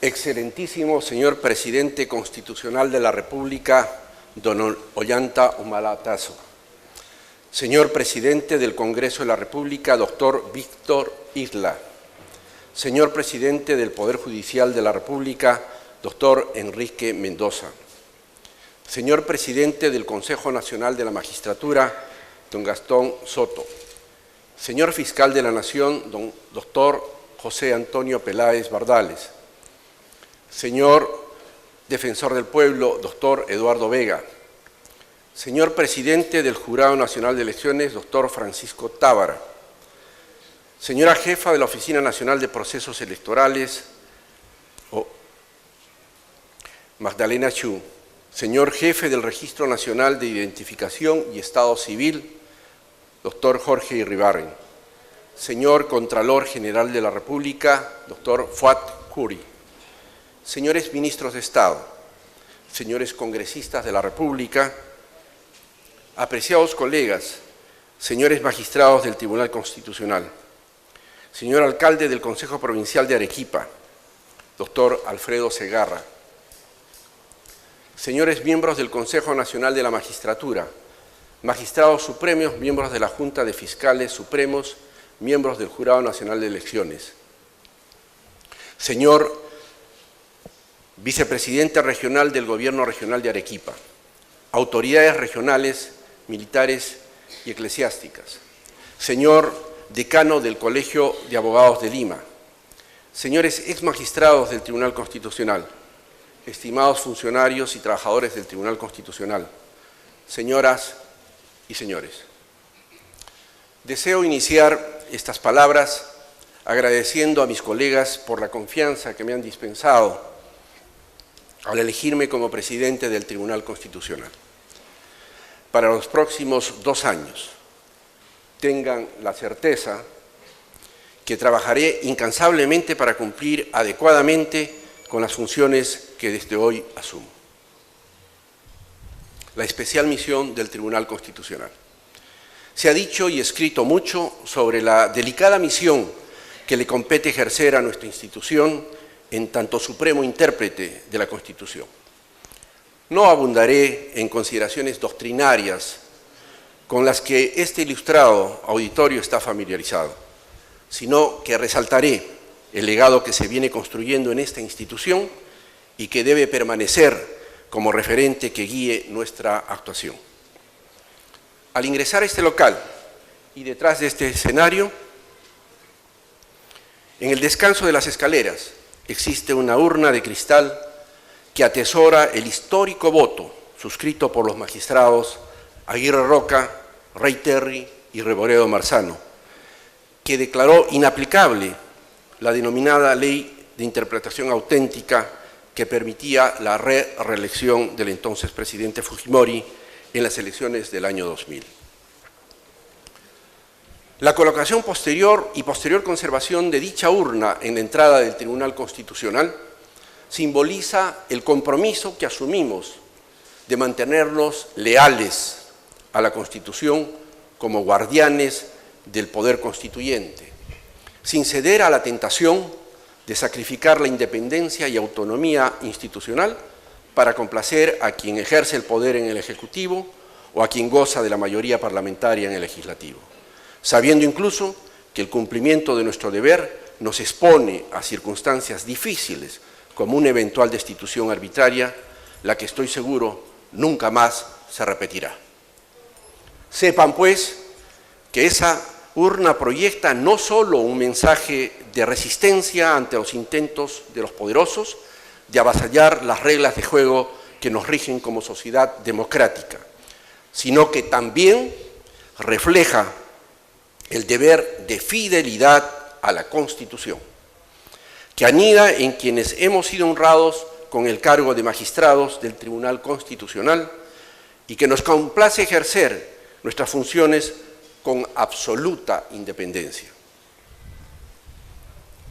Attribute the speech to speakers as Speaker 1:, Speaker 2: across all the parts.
Speaker 1: Excelentísimo señor Presidente Constitucional de la República, don Ollanta Humala-Tazo. Señor Presidente del Congreso de la República, doctor Víctor Isla. Señor Presidente del Poder Judicial de la República, doctor Enrique Mendoza. Señor Presidente del Consejo Nacional de la Magistratura, don Gastón Soto. Señor Fiscal de la Nación, doctor José Antonio Peláez Bardales. Señor Defensor del Pueblo, doctor Eduardo Vega. Señor Presidente del Jurado Nacional de Elecciones, doctor Francisco Tábara. Señora Jefa de la Oficina Nacional de Procesos Electorales, Magdalena Chu. Señor Jefe del Registro Nacional de Identificación y Estado Civil, doctor Jorge Irribarren. Señor Contralor General de la República, doctor Fuad Curi. Señores Ministros de Estado, señores Congresistas de la República, apreciados colegas, señores magistrados del Tribunal Constitucional, señor Alcalde del Consejo Provincial de Arequipa, doctor Alfredo Segarra, señores miembros del Consejo Nacional de la Magistratura, magistrados supremos, miembros de la Junta de Fiscales Supremos, miembros del Jurado Nacional de Elecciones, señor Vicepresidente Regional del Gobierno Regional de Arequipa, autoridades regionales, militares y eclesiásticas, señor Decano del Colegio de Abogados de Lima, señores exmagistrados del Tribunal Constitucional, estimados funcionarios y trabajadores del Tribunal Constitucional, señoras y señores. Deseo iniciar estas palabras agradeciendo a mis colegas por la confianza que me han dispensado al elegirme como presidente del Tribunal Constitucional. Para los próximos 2 años, tengan la certeza que trabajaré incansablemente para cumplir adecuadamente con las funciones que desde hoy asumo. La especial misión del Tribunal Constitucional. Se ha dicho y escrito mucho sobre la delicada misión que le compete ejercer a nuestra institución en tanto supremo intérprete de la Constitución. No abundaré en consideraciones doctrinarias con las que este ilustrado auditorio está familiarizado, sino que resaltaré el legado que se viene construyendo en esta institución y que debe permanecer como referente que guíe nuestra actuación. Al ingresar a este local y detrás de este escenario, en el descanso de las escaleras, existe una urna de cristal que atesora el histórico voto suscrito por los magistrados Aguirre Roca, Rey Terry y Reboredo Marzano, que declaró inaplicable la denominada Ley de Interpretación Auténtica que permitía la reelección del entonces presidente Fujimori en las elecciones del año 2000. La colocación posterior y posterior conservación de dicha urna en la entrada del Tribunal Constitucional simboliza el compromiso que asumimos de mantenernos leales a la Constitución como guardianes del poder constituyente, sin ceder a la tentación de sacrificar la independencia y autonomía institucional para complacer a quien ejerce el poder en el Ejecutivo o a quien goza de la mayoría parlamentaria en el Legislativo, sabiendo incluso que el cumplimiento de nuestro deber nos expone a circunstancias difíciles como una eventual destitución arbitraria, la que estoy seguro nunca más se repetirá. Sepan, pues, que esa urna proyecta no solo un mensaje de resistencia ante los intentos de los poderosos de avasallar las reglas de juego que nos rigen como sociedad democrática, sino que también refleja el deber de fidelidad a la Constitución, que anida en quienes hemos sido honrados con el cargo de magistrados del Tribunal Constitucional y que nos complace ejercer nuestras funciones con absoluta independencia.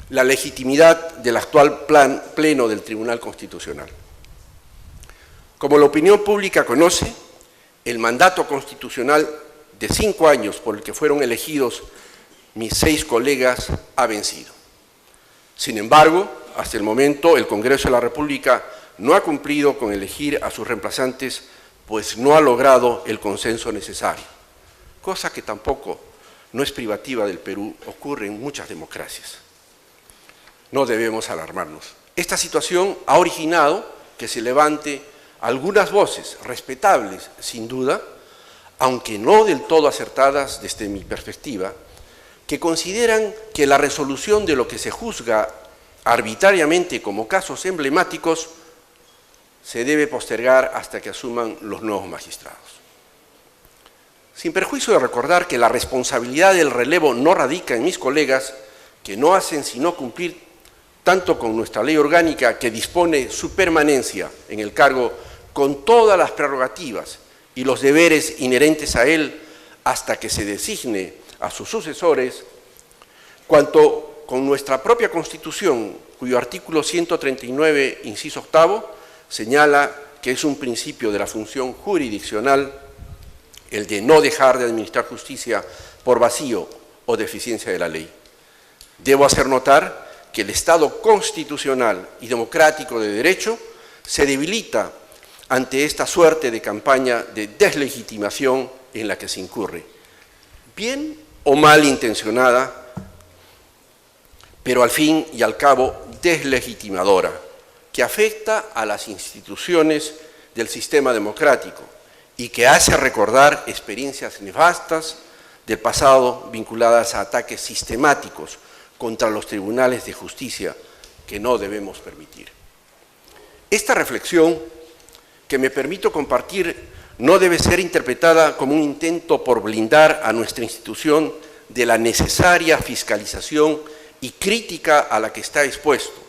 Speaker 1: La legitimidad del actual pleno del Tribunal Constitucional. Como la opinión pública conoce, el mandato constitucional de 5 años por el que fueron elegidos mis 6 colegas ha vencido. Sin embargo, hasta el momento, el Congreso de la República no ha cumplido con elegir a sus reemplazantes, pues no ha logrado el consenso necesario, cosa que tampoco no es privativa del Perú, ocurre en muchas democracias. No debemos alarmarnos. Esta situación ha originado que se levante algunas voces respetables, sin duda, aunque no del todo acertadas desde mi perspectiva, que consideran que la resolución de lo que se juzga arbitrariamente como casos emblemáticos se debe postergar hasta que asuman los nuevos magistrados. Sin perjuicio de recordar que la responsabilidad del relevo no radica en mis colegas, que no hacen sino cumplir tanto con nuestra ley orgánica que dispone su permanencia en el cargo con todas las prerrogativas y los deberes inherentes a él hasta que se designe a sus sucesores, cuanto con nuestra propia Constitución, cuyo artículo 139, inciso octavo, señala que es un principio de la función jurisdiccional el de no dejar de administrar justicia por vacío o deficiencia de la ley. Debo hacer notar que el Estado constitucional y democrático de derecho se debilita ante esta suerte de campaña de deslegitimación en la que se incurre, bien o mal intencionada, pero al fin y al cabo deslegitimadora, que afecta a las instituciones del sistema democrático y que hace recordar experiencias nefastas del pasado vinculadas a ataques sistemáticos contra los tribunales de justicia que no debemos permitir. Esta reflexión que me permito compartir no debe ser interpretada como un intento por blindar a nuestra institución de la necesaria fiscalización y crítica a la que está expuesto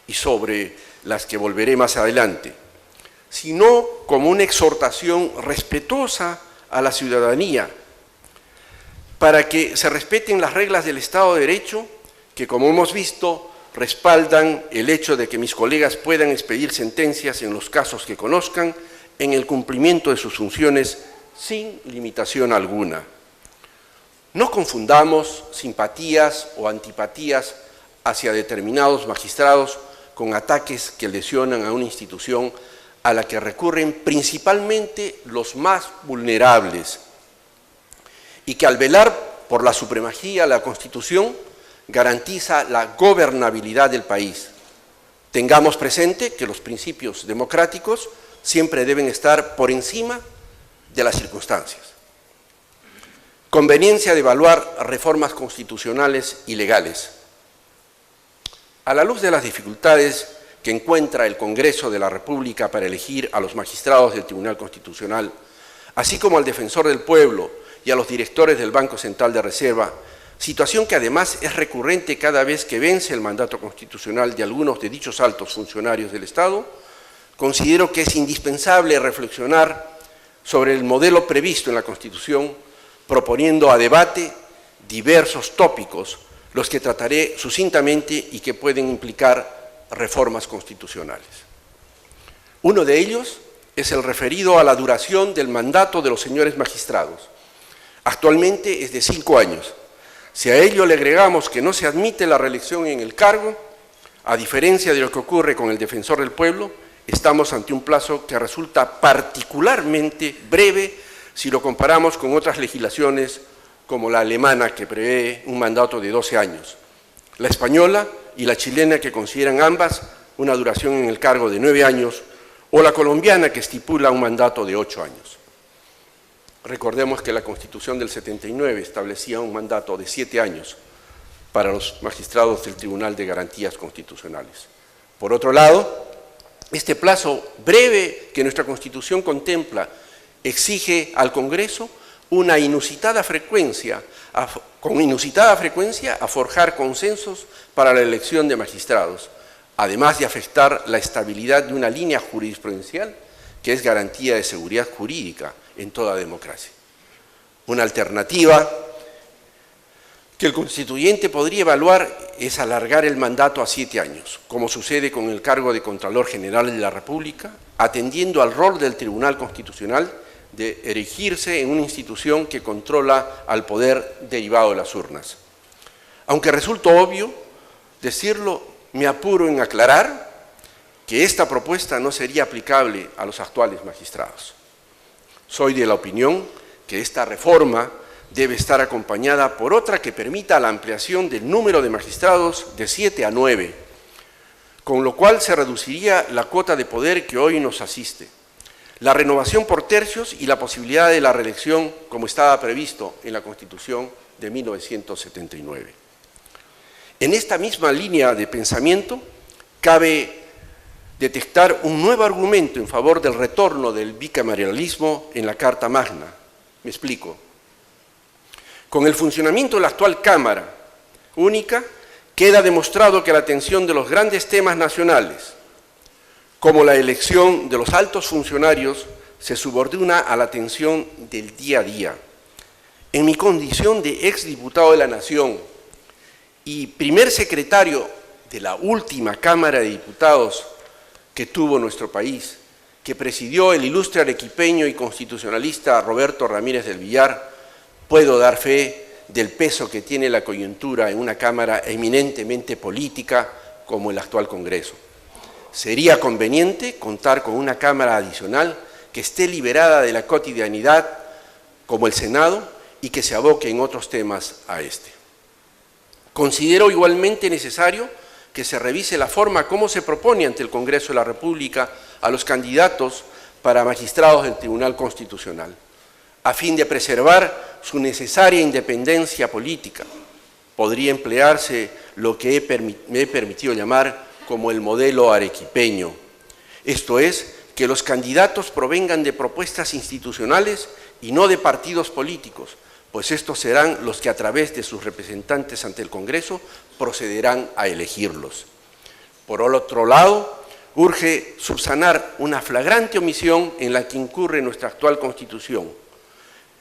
Speaker 1: y sobre las que volveré más adelante, sino como una exhortación respetuosa a la ciudadanía para que se respeten las reglas del Estado de Derecho que, como hemos visto, respaldan el hecho de que mis colegas puedan expedir sentencias en los casos que conozcan en el cumplimiento de sus funciones sin limitación alguna. No confundamos simpatías o antipatías hacia determinados magistrados con ataques que lesionan a una institución a la que recurren principalmente los más vulnerables y que al velar por la supremacía de la Constitución garantiza la gobernabilidad del país. Tengamos presente que los principios democráticos siempre deben estar por encima de las circunstancias. Conveniencia de evaluar reformas constitucionales y legales. A la luz de las dificultades que encuentra el Congreso de la República para elegir a los magistrados del Tribunal Constitucional, así como al Defensor del Pueblo y a los directores del Banco Central de Reserva, situación que además es recurrente cada vez que vence el mandato constitucional de algunos de dichos altos funcionarios del Estado, considero que es indispensable reflexionar sobre el modelo previsto en la Constitución, proponiendo a debate diversos tópicos, los que trataré sucintamente y que pueden implicar reformas constitucionales. Uno de ellos es el referido a la duración del mandato de los señores magistrados. Actualmente es de 5 años. Si a ello le agregamos que no se admite la reelección en el cargo, a diferencia de lo que ocurre con el Defensor del Pueblo, estamos ante un plazo que resulta particularmente breve si lo comparamos con otras legislaciones como la alemana, que prevé un mandato de 12 años, la española y la chilena, que consideran ambas una duración en el cargo de 9 años, o la colombiana, que estipula un mandato de 8 años. Recordemos que la Constitución del 79 establecía un mandato de 7 años para los magistrados del Tribunal de Garantías Constitucionales. Por otro lado, este plazo breve que nuestra Constitución contempla exige al Congreso con inusitada frecuencia a forjar consensos para la elección de magistrados, además de afectar la estabilidad de una línea jurisprudencial que es garantía de seguridad jurídica en toda democracia. Una alternativa que el constituyente podría evaluar es alargar el mandato a 7 años, como sucede con el cargo de Contralor General de la República, atendiendo al rol del Tribunal Constitucional de erigirse en una institución que controla al poder derivado de las urnas. Aunque resulta obvio decirlo, me apuro en aclarar que esta propuesta no sería aplicable a los actuales magistrados. Soy de la opinión que esta reforma debe estar acompañada por otra que permita la ampliación del número de magistrados de 7 a 9, con lo cual se reduciría la cuota de poder que hoy nos asiste, la renovación por tercios y la posibilidad de la reelección como estaba previsto en la Constitución de 1979. En esta misma línea de pensamiento cabe detectar un nuevo argumento en favor del retorno del bicameralismo en la Carta Magna. Me explico. Con el funcionamiento de la actual Cámara Única, queda demostrado que la atención de los grandes temas nacionales, como la elección de los altos funcionarios, se subordina a la atención del día a día. En mi condición de exdiputado de la Nación y primer secretario de la última Cámara de Diputados que tuvo nuestro país, que presidió el ilustre arequipeño y constitucionalista Roberto Ramírez del Villar, puedo dar fe del peso que tiene la coyuntura en una Cámara eminentemente política como el actual Congreso. Sería conveniente contar con una Cámara adicional que esté liberada de la cotidianidad, como el Senado, y que se aboque en otros temas a este. Considero igualmente necesario que se revise la forma como se propone ante el Congreso de la República a los candidatos para magistrados del Tribunal Constitucional, a fin de preservar su necesaria independencia política. Podría emplearse lo que me he permitido llamar como el modelo arequipeño, esto es, que los candidatos provengan de propuestas institucionales y no de partidos políticos, pues estos serán los que a través de sus representantes ante el Congreso procederán a elegirlos. Por otro lado, urge subsanar una flagrante omisión en la que incurre nuestra actual Constitución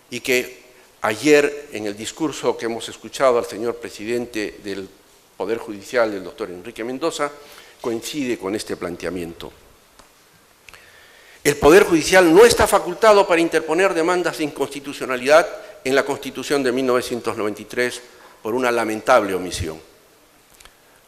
Speaker 1: y que ayer en el discurso que hemos escuchado al señor presidente del Poder Judicial, el doctor Enrique Mendoza, coincide con este planteamiento. El Poder Judicial no está facultado para interponer demandas de inconstitucionalidad en la Constitución de 1993 por una lamentable omisión.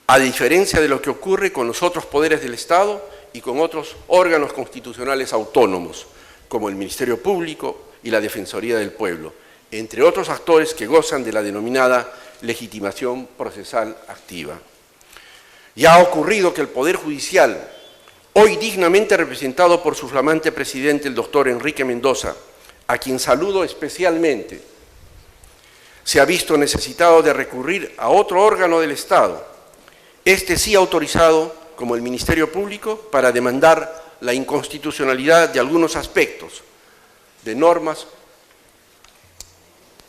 Speaker 1: A diferencia de lo que ocurre con los otros poderes del Estado y con otros órganos constitucionales autónomos, como el Ministerio Público y la Defensoría del Pueblo, entre otros actores que gozan de la denominada legitimación procesal activa. Ya ha ocurrido que el Poder Judicial, hoy dignamente representado por su flamante presidente, el doctor Enrique Mendoza, a quien saludo especialmente, se ha visto necesitado de recurrir a otro órgano del Estado, este sí autorizado como el Ministerio Público, para demandar la inconstitucionalidad de algunos aspectos de normas,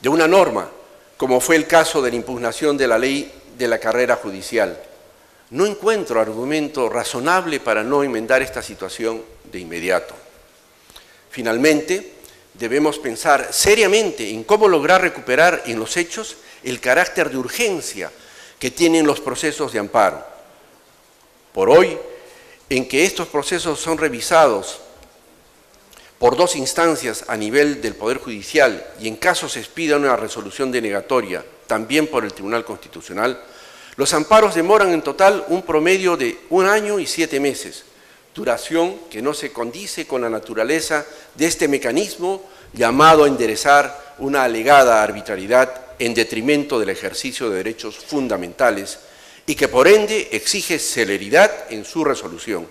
Speaker 1: de una norma, como fue el caso de la impugnación de la ley de la carrera judicial. No encuentro argumento razonable para no enmendar esta situación de inmediato. Finalmente, debemos pensar seriamente en cómo lograr recuperar en los hechos el carácter de urgencia que tienen los procesos de amparo. Por hoy, en que estos procesos son revisados por dos instancias a nivel del Poder Judicial y en caso se expida una resolución denegatoria, también por el Tribunal Constitucional, los amparos demoran en total un promedio de 1 año y 7 meses, duración que no se condice con la naturaleza de este mecanismo llamado a enderezar una alegada arbitrariedad en detrimento del ejercicio de derechos fundamentales y que por ende exige celeridad en su resolución.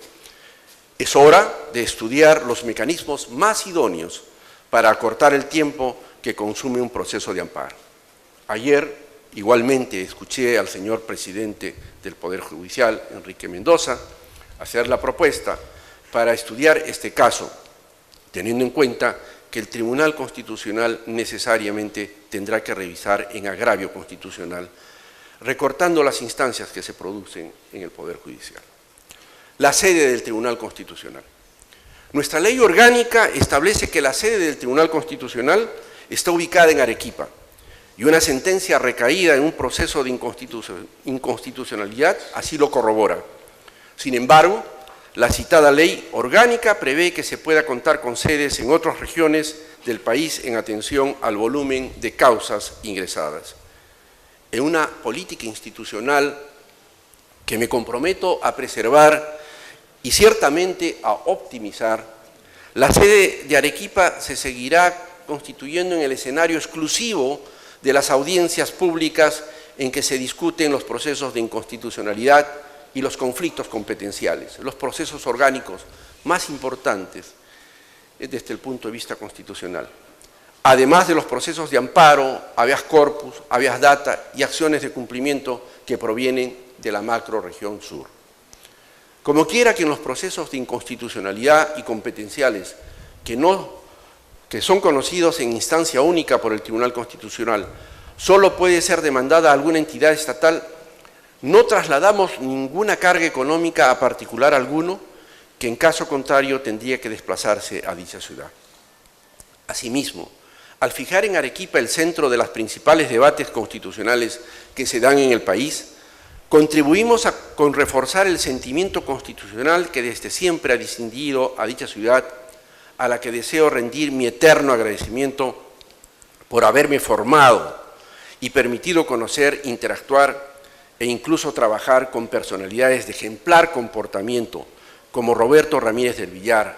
Speaker 1: Es hora de estudiar los mecanismos más idóneos para acortar el tiempo que consume un proceso de amparo. Ayer, igualmente, escuché al señor presidente del Poder Judicial, Enrique Mendoza, hacer la propuesta para estudiar este caso, teniendo en cuenta que el Tribunal Constitucional necesariamente tendrá que revisar en agravio constitucional, recortando las instancias que se producen en el Poder Judicial. La sede del Tribunal Constitucional. Nuestra ley orgánica establece que la sede del Tribunal Constitucional está ubicada en Arequipa y una sentencia recaída en un proceso de inconstitucionalidad así lo corrobora. Sin embargo, la citada ley orgánica prevé que se pueda contar con sedes en otras regiones del país en atención al volumen de causas ingresadas. En una política institucional que me comprometo a preservar y ciertamente a optimizar, la sede de Arequipa se seguirá constituyendo en el escenario exclusivo de las audiencias públicas en que se discuten los procesos de inconstitucionalidad y los conflictos competenciales, los procesos orgánicos más importantes desde el punto de vista constitucional, además de los procesos de amparo, habeas corpus, habeas data y acciones de cumplimiento que provienen de la macrorregión sur. Como quiera que en los procesos de inconstitucionalidad y competenciales que son conocidos en instancia única por el Tribunal Constitucional, solo puede ser demandada a alguna entidad estatal, no trasladamos ninguna carga económica a particular alguno, que en caso contrario tendría que desplazarse a dicha ciudad. Asimismo, al fijar en Arequipa el centro de los principales debates constitucionales que se dan en el país, contribuimos con reforzar el sentimiento constitucional que desde siempre ha distinguido a dicha ciudad, a la que deseo rendir mi eterno agradecimiento por haberme formado y permitido conocer, interactuar e incluso trabajar con personalidades de ejemplar comportamiento como Roberto Ramírez del Villar,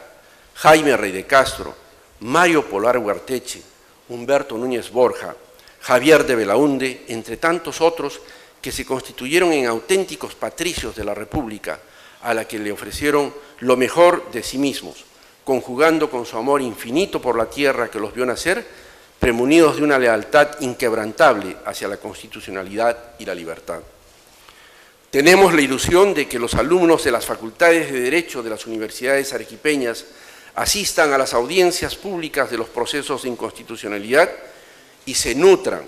Speaker 1: Jaime Rey de Castro, Mario Polar Huarteche, Humberto Núñez Borja, Javier de Belaúnde, entre tantos otros que se constituyeron en auténticos patricios de la República, a la que le ofrecieron lo mejor de sí mismos, conjugando con su amor infinito por la tierra que los vio nacer, premunidos de una lealtad inquebrantable hacia la constitucionalidad y la libertad. Tenemos la ilusión de que los alumnos de las facultades de Derecho de las universidades arequipeñas asistan a las audiencias públicas de los procesos de inconstitucionalidad y se nutran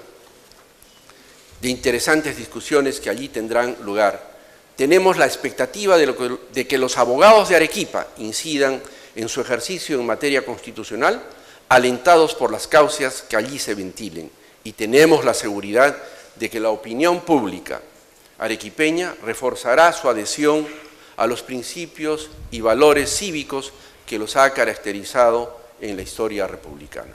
Speaker 1: de interesantes discusiones que allí tendrán lugar. Tenemos la expectativa de que los abogados de Arequipa incidan en su ejercicio en materia constitucional, alentados por las causas que allí se ventilen, y tenemos la seguridad de que la opinión pública arequipeña reforzará su adhesión a los principios y valores cívicos que los ha caracterizado en la historia republicana.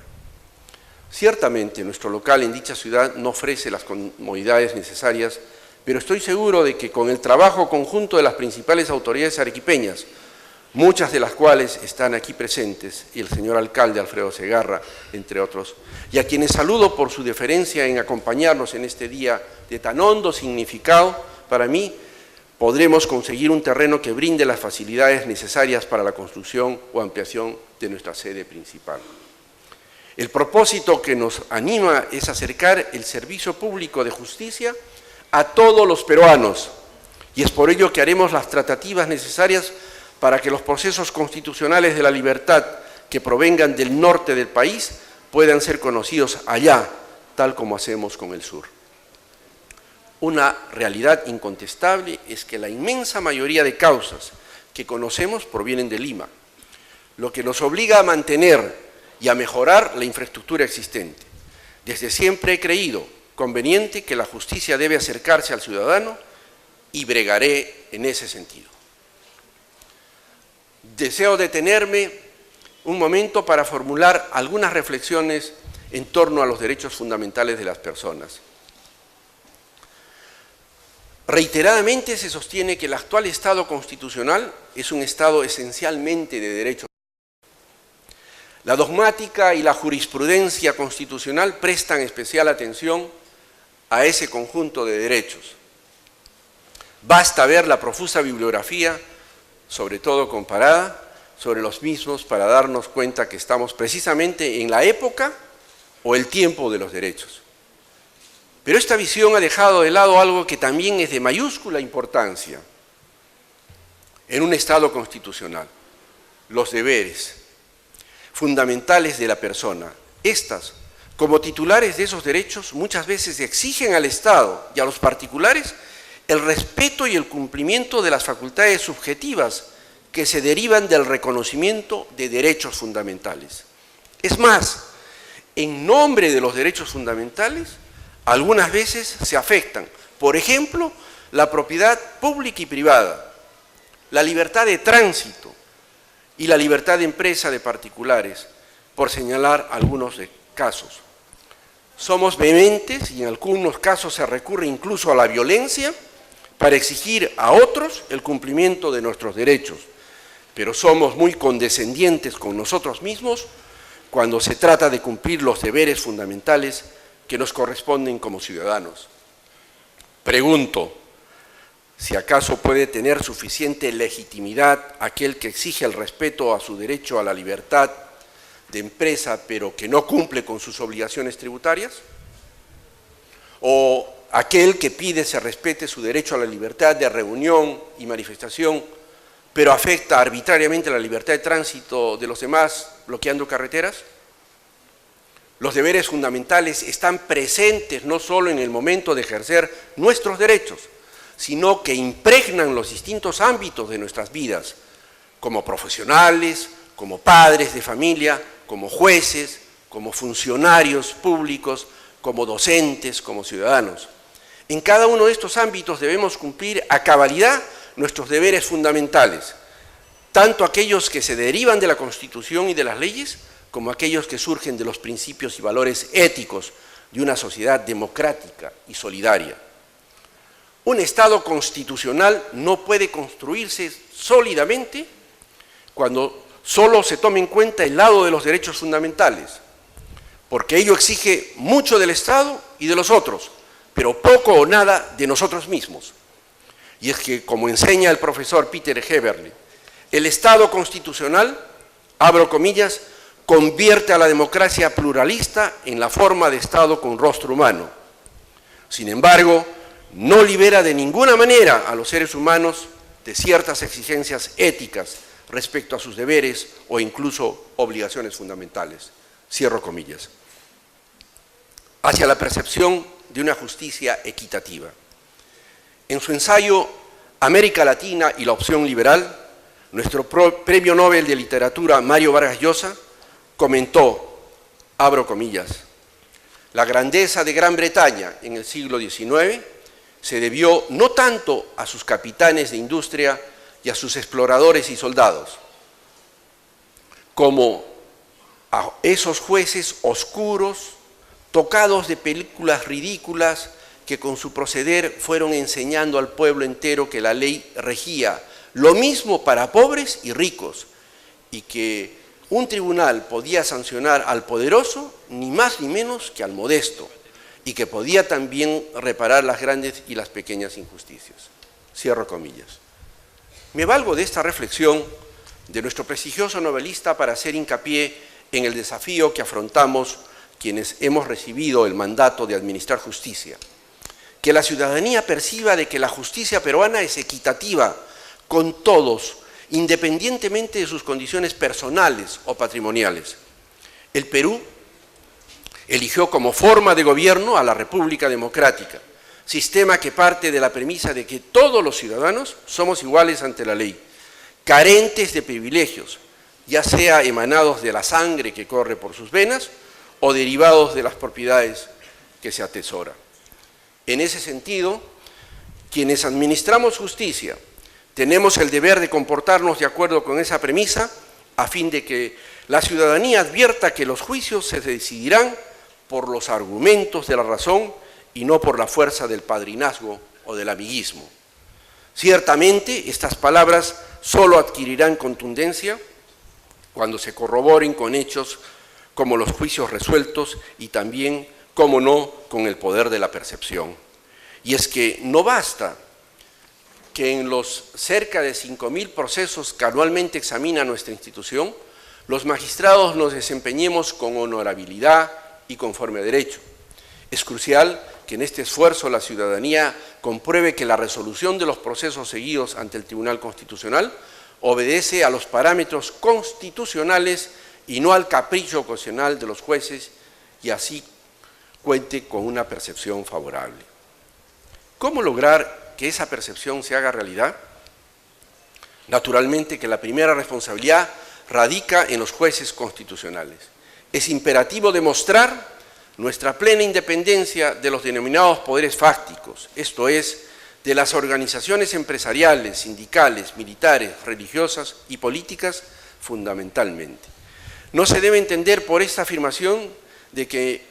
Speaker 1: Ciertamente, nuestro local en dicha ciudad no ofrece las comodidades necesarias, pero estoy seguro de que con el trabajo conjunto de las principales autoridades arequipeñas, muchas de las cuales están aquí presentes, y el señor alcalde Alfredo Segarra, entre otros, y a quienes saludo por su deferencia en acompañarnos en este día de tan hondo significado, para mí, podremos conseguir un terreno que brinde las facilidades necesarias para la construcción o ampliación de nuestra sede principal. El propósito que nos anima es acercar el servicio público de justicia a todos los peruanos, y es por ello que haremos las tratativas necesarias para que los procesos constitucionales de la libertad que provengan del norte del país puedan ser conocidos allá, tal como hacemos con el sur. Una realidad incontestable es que la inmensa mayoría de causas que conocemos provienen de Lima, lo que nos obliga a mantener y a mejorar la infraestructura existente. Desde siempre he creído conveniente que la justicia debe acercarse al ciudadano y bregaré en ese sentido. Deseo detenerme un momento para formular algunas reflexiones en torno a los derechos fundamentales de las personas. Reiteradamente se sostiene que el actual Estado constitucional es un Estado esencialmente de derechos. La dogmática y la jurisprudencia constitucional prestan especial atención a ese conjunto de derechos. Basta ver la profusa bibliografía, sobre todo comparada, sobre los mismos para darnos cuenta que estamos precisamente en la época o el tiempo de los derechos. Pero esta visión ha dejado de lado algo que también es de mayúscula importancia en un Estado constitucional: los deberes fundamentales de la persona. Estas, como titulares de esos derechos, muchas veces exigen al Estado y a los particulares el respeto y el cumplimiento de las facultades subjetivas que se derivan del reconocimiento de derechos fundamentales. Es más, en nombre de los derechos fundamentales, algunas veces se afectan, por ejemplo, la propiedad pública y privada, la libertad de tránsito y la libertad de empresa de particulares, por señalar algunos casos. Somos vehementes y en algunos casos se recurre incluso a la violencia para exigir a otros el cumplimiento de nuestros derechos, pero somos muy condescendientes con nosotros mismos cuando se trata de cumplir los deberes fundamentales que nos corresponden como ciudadanos. Pregunto, si acaso puede tener suficiente legitimidad aquel que exige el respeto a su derecho a la libertad de empresa, pero que no cumple con sus obligaciones tributarias, o aquel que pide se respete su derecho a la libertad de reunión y manifestación, pero afecta arbitrariamente la libertad de tránsito de los demás, bloqueando carreteras. Los deberes fundamentales están presentes no solo en el momento de ejercer nuestros derechos, sino que impregnan los distintos ámbitos de nuestras vidas, como profesionales, como padres de familia, como jueces, como funcionarios públicos, como docentes, como ciudadanos. En cada uno de estos ámbitos debemos cumplir a cabalidad nuestros deberes fundamentales, tanto aquellos que se derivan de la Constitución y de las leyes, como aquellos que surgen de los principios y valores éticos de una sociedad democrática y solidaria. Un Estado constitucional no puede construirse sólidamente cuando solo se tome en cuenta el lado de los derechos fundamentales, porque ello exige mucho del Estado y de los otros, pero poco o nada de nosotros mismos. Y es que, como enseña el profesor Peter Heberle, el Estado constitucional, abro comillas, convierte a la democracia pluralista en la forma de Estado con rostro humano. Sin embargo, no libera de ninguna manera a los seres humanos de ciertas exigencias éticas respecto a sus deberes o incluso obligaciones fundamentales. Cierro comillas. Hacia la percepción de una justicia equitativa. En su ensayo América Latina y la opción liberal, nuestro premio Nobel de Literatura Mario Vargas Llosa comentó, abro comillas, la grandeza de Gran Bretaña en el siglo XIX se debió no tanto a sus capitanes de industria y a sus exploradores y soldados, como a esos jueces oscuros, tocados de películas ridículas, que con su proceder fueron enseñando al pueblo entero que la ley regía lo mismo para pobres y ricos, y que un tribunal podía sancionar al poderoso ni más ni menos que al modesto, y que podía también reparar las grandes y las pequeñas injusticias. Cierro comillas. Me valgo de esta reflexión de nuestro prestigioso novelista para hacer hincapié en el desafío que afrontamos quienes hemos recibido el mandato de administrar justicia. Que la ciudadanía perciba de que la justicia peruana es equitativa con todos, independientemente de sus condiciones personales o patrimoniales. El Perú eligió como forma de gobierno a la República Democrática, sistema que parte de la premisa de que todos los ciudadanos somos iguales ante la ley, carentes de privilegios, ya sea emanados de la sangre que corre por sus venas o derivados de las propiedades que se atesora. En ese sentido, quienes administramos justicia tenemos el deber de comportarnos de acuerdo con esa premisa a fin de que la ciudadanía advierta que los juicios se decidirán por los argumentos de la razón y no por la fuerza del padrinazgo o del amiguismo. Ciertamente, estas palabras solo adquirirán contundencia cuando se corroboren con hechos como los juicios resueltos y también, cómo no, con el poder de la percepción. Y es que no basta que en los cerca de 5.000 procesos que anualmente examina nuestra institución, los magistrados nos desempeñemos con honorabilidad y conforme a derecho. Es crucial que en este esfuerzo la ciudadanía compruebe que la resolución de los procesos seguidos ante el Tribunal Constitucional obedece a los parámetros constitucionales y no al capricho ocasional de los jueces, y así cuente con una percepción favorable. ¿Cómo lograr que esa percepción se haga realidad? Naturalmente que la primera responsabilidad radica en los jueces constitucionales. Es imperativo demostrar nuestra plena independencia de los denominados poderes fácticos, esto es, de las organizaciones empresariales, sindicales, militares, religiosas y políticas fundamentalmente. No se debe entender por esta afirmación de que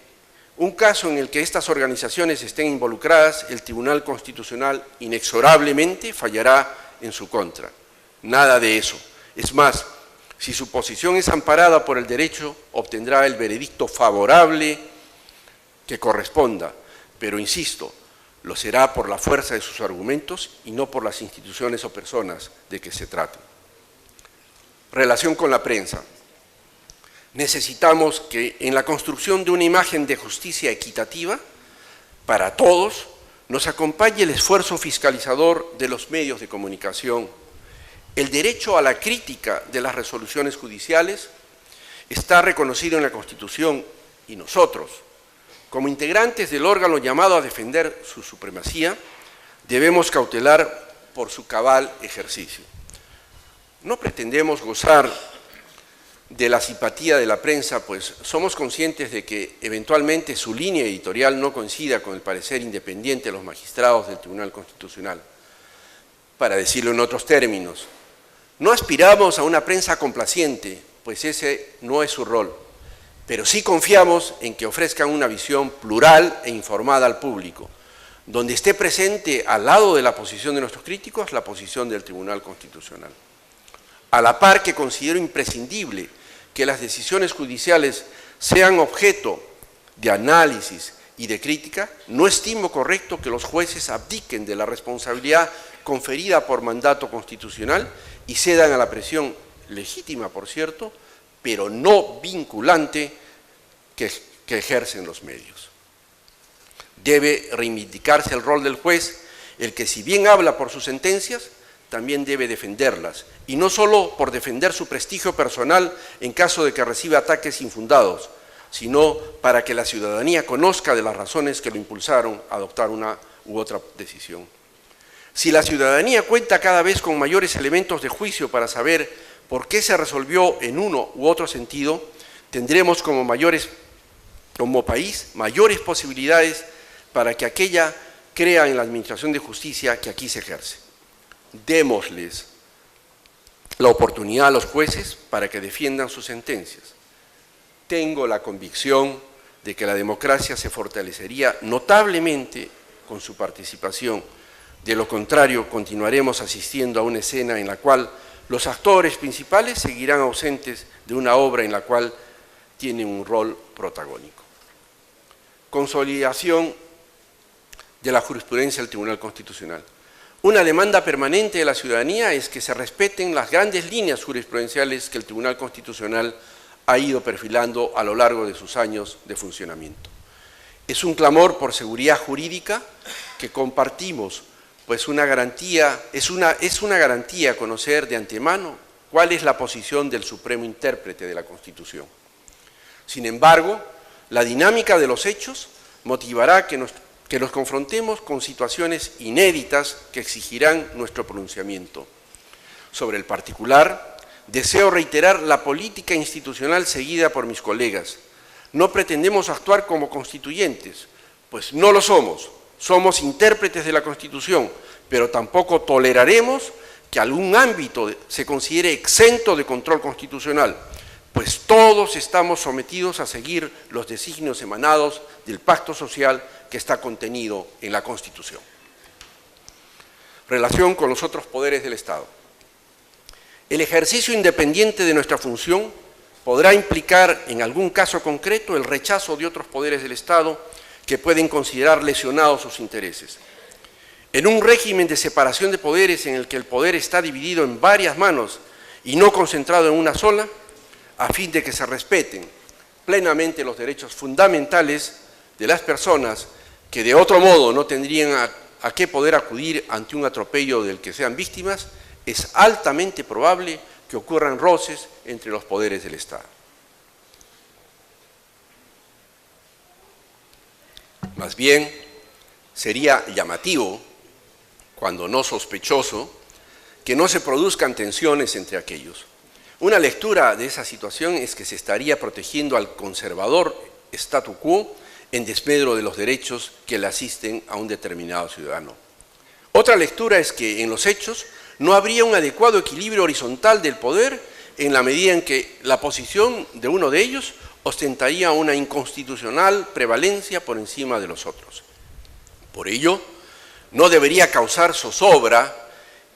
Speaker 1: Un caso en el que estas organizaciones estén involucradas, el Tribunal Constitucional inexorablemente fallará en su contra. Nada de eso. Es más, si su posición es amparada por el derecho, obtendrá el veredicto favorable que corresponda, pero insisto, lo será por la fuerza de sus argumentos y no por las instituciones o personas de que se trate. Relación con la prensa. Necesitamos que en la construcción de una imagen de justicia equitativa para todos nos acompañe el esfuerzo fiscalizador de los medios de comunicación. El derecho a la crítica de las resoluciones judiciales está reconocido en la Constitución y nosotros, como integrantes del órgano llamado a defender su supremacía, debemos cautelar por su cabal ejercicio. No pretendemos gozar de la simpatía de la prensa, pues somos conscientes de que eventualmente su línea editorial no coincida con el parecer independiente de los magistrados del Tribunal Constitucional. Para decirlo en otros términos, no aspiramos a una prensa complaciente, pues ese no es su rol, pero sí confiamos en que ofrezcan una visión plural e informada al público, donde esté presente al lado de la posición de nuestros críticos la posición del Tribunal Constitucional. A la par que considero imprescindible que las decisiones judiciales sean objeto de análisis y de crítica, no estimo correcto que los jueces abdiquen de la responsabilidad conferida por mandato constitucional y cedan a la presión legítima, por cierto, pero no vinculante que ejercen los medios. Debe reivindicarse el rol del juez, el que si bien habla por sus sentencias, también debe defenderlas, y no solo por defender su prestigio personal en caso de que reciba ataques infundados, sino para que la ciudadanía conozca de las razones que lo impulsaron a adoptar una u otra decisión. Si la ciudadanía cuenta cada vez con mayores elementos de juicio para saber por qué se resolvió en uno u otro sentido, tendremos como país mayores posibilidades para que aquella crea en la administración de justicia que aquí se ejerce. Démosles la oportunidad a los jueces para que defiendan sus sentencias. Tengo la convicción de que la democracia se fortalecería notablemente con su participación. De lo contrario, continuaremos asistiendo a una escena en la cual los actores principales seguirán ausentes de una obra en la cual tienen un rol protagónico. Consolidación de la jurisprudencia del Tribunal Constitucional. Una demanda permanente de la ciudadanía es que se respeten las grandes líneas jurisprudenciales que el Tribunal Constitucional ha ido perfilando a lo largo de sus años de funcionamiento. Es un clamor por seguridad jurídica que compartimos, pues es una garantía conocer de antemano cuál es la posición del supremo intérprete de la Constitución. Sin embargo, la dinámica de los hechos motivará que nos confrontemos con situaciones inéditas que exigirán nuestro pronunciamiento. Sobre el particular, deseo reiterar la política institucional seguida por mis colegas. No pretendemos actuar como constituyentes, pues no lo somos. Somos intérpretes de la Constitución, pero tampoco toleraremos que algún ámbito se considere exento de control constitucional, pues todos estamos sometidos a seguir los designios emanados del pacto social que está contenido en la Constitución. Relación con los otros poderes del Estado. El ejercicio independiente de nuestra función podrá implicar, en algún caso concreto, el rechazo de otros poderes del Estado que pueden considerar lesionados sus intereses. En un régimen de separación de poderes en el que el poder está dividido en varias manos y no concentrado en una sola, a fin de que se respeten plenamente los derechos fundamentales de las personas que de otro modo no tendrían a qué poder acudir ante un atropello del que sean víctimas, es altamente probable que ocurran roces entre los poderes del Estado. Más bien, sería llamativo, cuando no sospechoso, que no se produzcan tensiones entre aquellos. Una lectura de esa situación es que se estaría protegiendo al conservador statu quo en desmedro de los derechos que le asisten a un determinado ciudadano. Otra lectura es que en los hechos no habría un adecuado equilibrio horizontal del poder en la medida en que la posición de uno de ellos ostentaría una inconstitucional prevalencia por encima de los otros. Por ello, no debería causar zozobra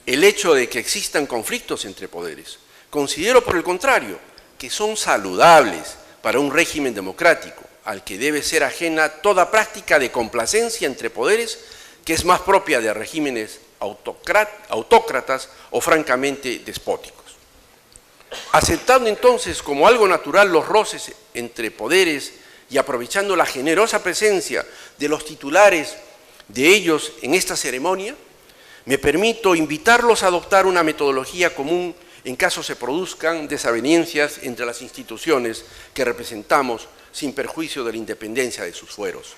Speaker 1: el hecho de que existan conflictos entre poderes. Considero, por el contrario, que son saludables para un régimen democrático, al que debe ser ajena toda práctica de complacencia entre poderes, que es más propia de regímenes autócratas o francamente despóticos. Aceptando entonces como algo natural los roces entre poderes y aprovechando la generosa presencia de los titulares de ellos en esta ceremonia, me permito invitarlos a adoptar una metodología común en caso se produzcan desavenencias entre las instituciones que representamos sin perjuicio de la independencia de sus fueros.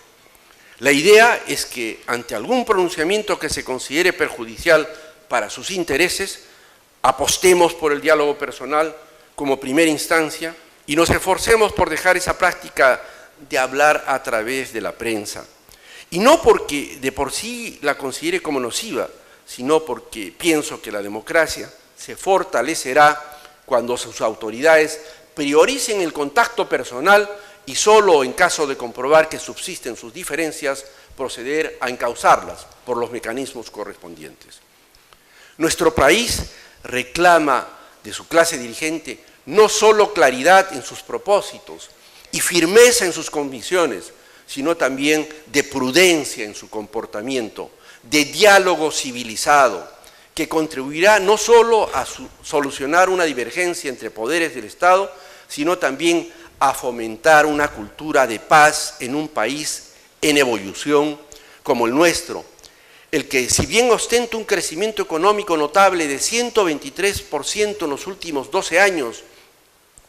Speaker 1: La idea es que ante algún pronunciamiento que se considere perjudicial para sus intereses, apostemos por el diálogo personal como primera instancia y nos esforcemos por dejar esa práctica de hablar a través de la prensa. Y no porque de por sí la considere como nociva, sino porque pienso que la democracia se fortalecerá cuando sus autoridades prioricen el contacto personal y solo en caso de comprobar que subsisten sus diferencias, proceder a encauzarlas por los mecanismos correspondientes. Nuestro país reclama de su clase dirigente no solo claridad en sus propósitos y firmeza en sus convicciones, sino también de prudencia en su comportamiento, de diálogo civilizado, que contribuirá no solo a solucionar una divergencia entre poderes del Estado, sino también a fomentar una cultura de paz en un país en evolución como el nuestro, el que, si bien ostenta un crecimiento económico notable de 123% en los últimos 12 años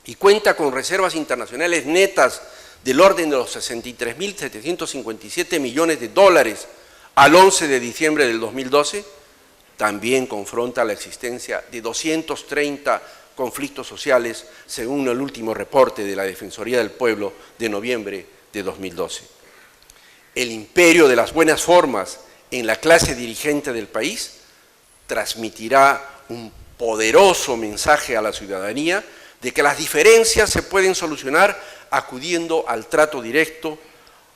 Speaker 1: y cuenta con reservas internacionales netas del orden de los 63.757 millones de dólares al 11 de diciembre del 2012, también confronta la existencia de 230 conflictos sociales, según el último reporte de la Defensoría del Pueblo de noviembre de 2012. El imperio de las buenas formas en la clase dirigente del país transmitirá un poderoso mensaje a la ciudadanía de que las diferencias se pueden solucionar acudiendo al trato directo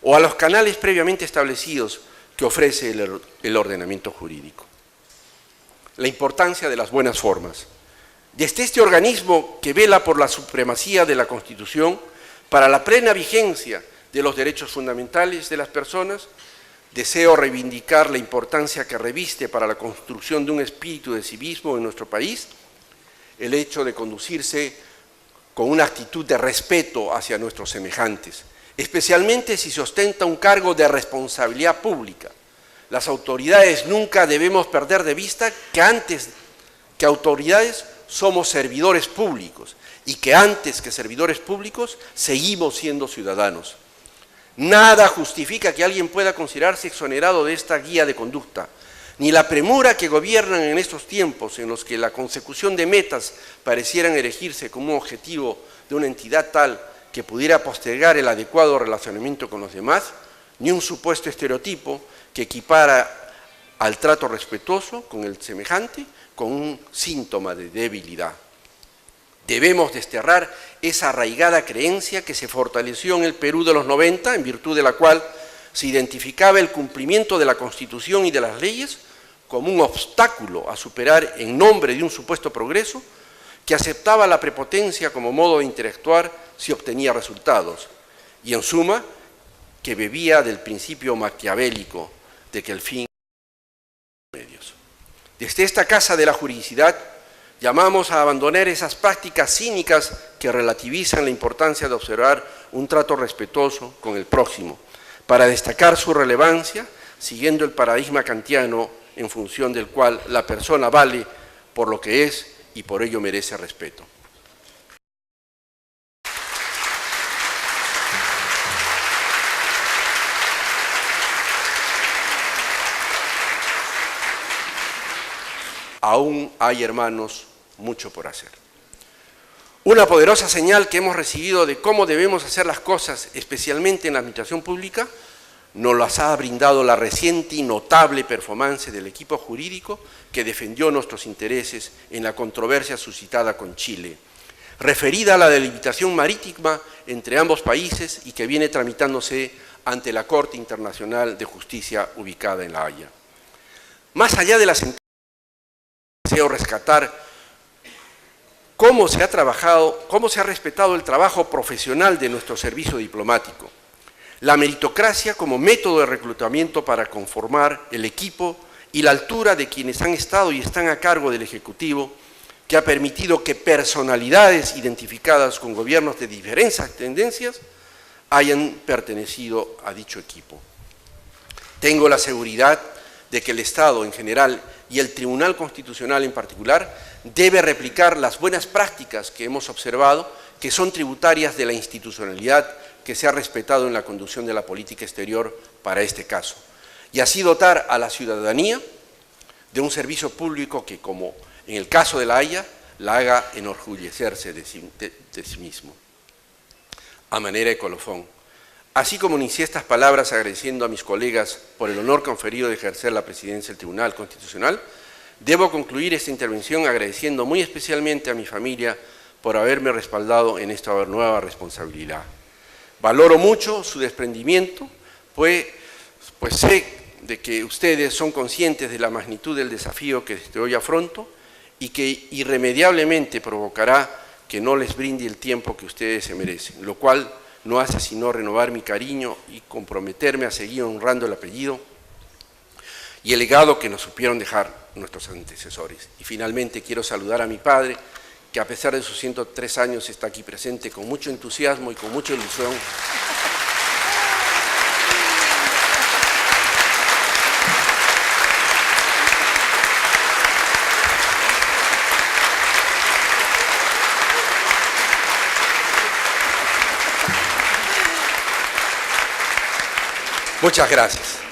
Speaker 1: o a los canales previamente establecidos que ofrece el ordenamiento jurídico. La importancia de las buenas formas. Desde este organismo que vela por la supremacía de la Constitución para la plena vigencia de los derechos fundamentales de las personas, deseo reivindicar la importancia que reviste para la construcción de un espíritu de civismo en nuestro país, el hecho de conducirse con una actitud de respeto hacia nuestros semejantes, especialmente si se ostenta un cargo de responsabilidad pública. Las autoridades nunca debemos perder de vista que antes que autoridades somos servidores públicos y que antes que servidores públicos seguimos siendo ciudadanos. Nada justifica que alguien pueda considerarse exonerado de esta guía de conducta, ni la premura que gobiernan en estos tiempos en los que la consecución de metas parecieran erigirse como un objetivo de una entidad tal que pudiera postergar el adecuado relacionamiento con los demás, ni un supuesto estereotipo que equipara al trato respetuoso con el semejante con un síntoma de debilidad. Debemos desterrar esa arraigada creencia que se fortaleció en el Perú de los 90, en virtud de la cual se identificaba el cumplimiento de la Constitución y de las leyes como un obstáculo a superar en nombre de un supuesto progreso, que aceptaba la prepotencia como modo de interactuar si obtenía resultados, y en suma, que bebía del principio maquiavélico de que el fin medios. Desde esta Casa de la Juridicidad llamamos a abandonar esas prácticas cínicas que relativizan la importancia de observar un trato respetuoso con el prójimo, para destacar su relevancia, siguiendo el paradigma kantiano en función del cual la persona vale por lo que es y por ello merece respeto. Aún hay, hermanos, mucho por hacer. Una poderosa señal que hemos recibido de cómo debemos hacer las cosas, especialmente en la administración pública, nos las ha brindado la reciente y notable performance del equipo jurídico que defendió nuestros intereses en la controversia suscitada con Chile, referida a la delimitación marítima entre ambos países y que viene tramitándose ante la Corte Internacional de Justicia ubicada en La Haya. Más allá de la sentencia, deseo rescatar cómo se ha trabajado, cómo se ha respetado el trabajo profesional de nuestro servicio diplomático, la meritocracia como método de reclutamiento para conformar el equipo y la altura de quienes han estado y están a cargo del Ejecutivo, que ha permitido que personalidades identificadas con gobiernos de diferentes tendencias hayan pertenecido a dicho equipo. Tengo la seguridad de que el Estado en general y el Tribunal Constitucional en particular debe replicar las buenas prácticas que hemos observado, que son tributarias de la institucionalidad que se ha respetado en la conducción de la política exterior para este caso, y así dotar a la ciudadanía de un servicio público que, como en el caso de La Haya, la haga enorgullecerse de sí mismo. A manera de colofón, así como inicié estas palabras agradeciendo a mis colegas por el honor conferido de ejercer la presidencia del Tribunal Constitucional, debo concluir esta intervención agradeciendo muy especialmente a mi familia por haberme respaldado en esta nueva responsabilidad. Valoro mucho su desprendimiento, pues sé de que ustedes son conscientes de la magnitud del desafío que desde hoy afronto y que irremediablemente provocará que no les brinde el tiempo que ustedes se merecen, lo cual no hace sino renovar mi cariño y comprometerme a seguir honrando el apellido y el legado que nos supieron dejar nuestros antecesores. Y finalmente quiero saludar a mi padre, que a pesar de sus 103 años está aquí presente con mucho entusiasmo y con mucha ilusión. Muchas gracias.